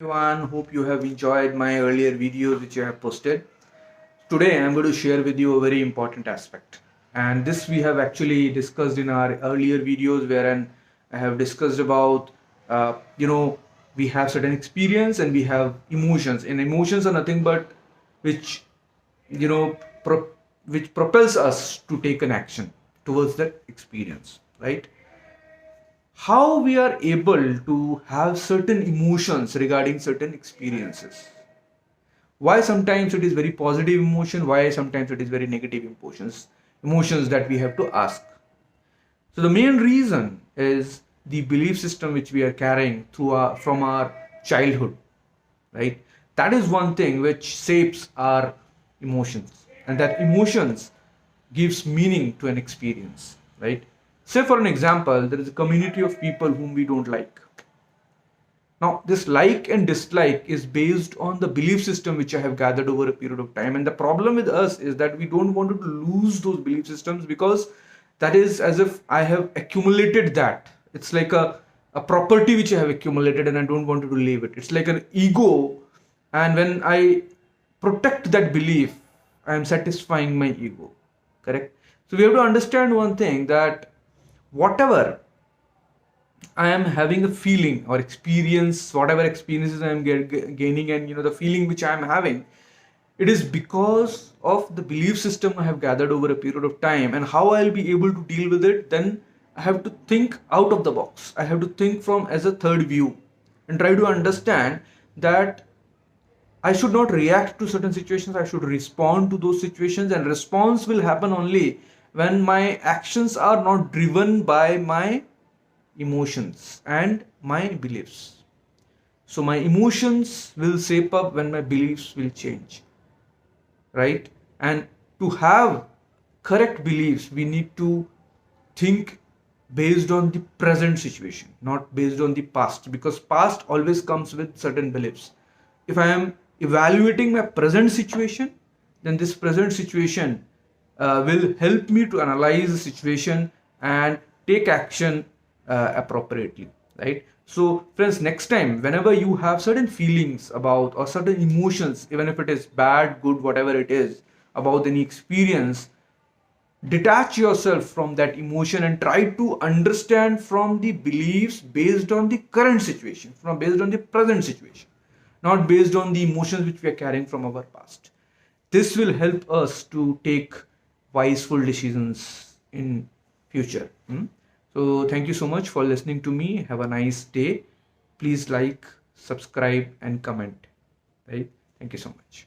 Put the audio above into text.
Everyone, hope you have enjoyed my earlier videos which I have posted. Today I'm going to share with you a very important aspect, and this we have actually discussed in our earlier videos wherein I have discussed about we have certain experience and we have emotions, and emotions are nothing but which you know pro- which propels us to take an action towards that experience, right? How we are able to have certain emotions regarding certain experiences, why sometimes it is very positive emotion, why sometimes it is very negative emotions that we have to ask. So the main reason is the belief system which we are carrying from our childhood, right? That is one thing which shapes our emotions, and that emotions gives meaning to an experience, right? Say for an example, there is a community of people whom we don't like. Now, this like and dislike is based on the belief system which I have gathered over a period of time. And the problem with us is that we don't want to lose those belief systems, because that is as if I have accumulated that. It's like a property which I have accumulated and I don't want to leave it. It's like an ego. And when I protect that belief, I am satisfying my ego. Correct? So we have to understand one thing, that whatever I am having a feeling or experience, whatever experiences I am gaining, and the feeling which I am having, it is because of the belief system I have gathered over a period of time, and how I'll be able to deal with it. Then I have to think out of the box. I have to think from as a third view and try to understand that I should not react to certain situations. I should respond to those situations, and response will happen only when my actions are not driven by my emotions and my beliefs. So my emotions will shape up when my beliefs will change, right? And to have correct beliefs, we need to think based on the present situation, not based on the past, because past always comes with certain beliefs. If I am evaluating my present situation, then this present situation will help me to analyze the situation and take action appropriately, right? So friends, next time whenever you have certain feelings about or certain emotions, even if it is bad, good, whatever it is, about any experience, detach yourself from that emotion and try to understand from the beliefs based on the current situation, from based on the present situation, not based on the emotions which we are carrying from our past. This will help us to take wiseful decisions in future. So thank you so much for listening to me. Have a nice day. Please like, subscribe and comment, right? Thank you so much.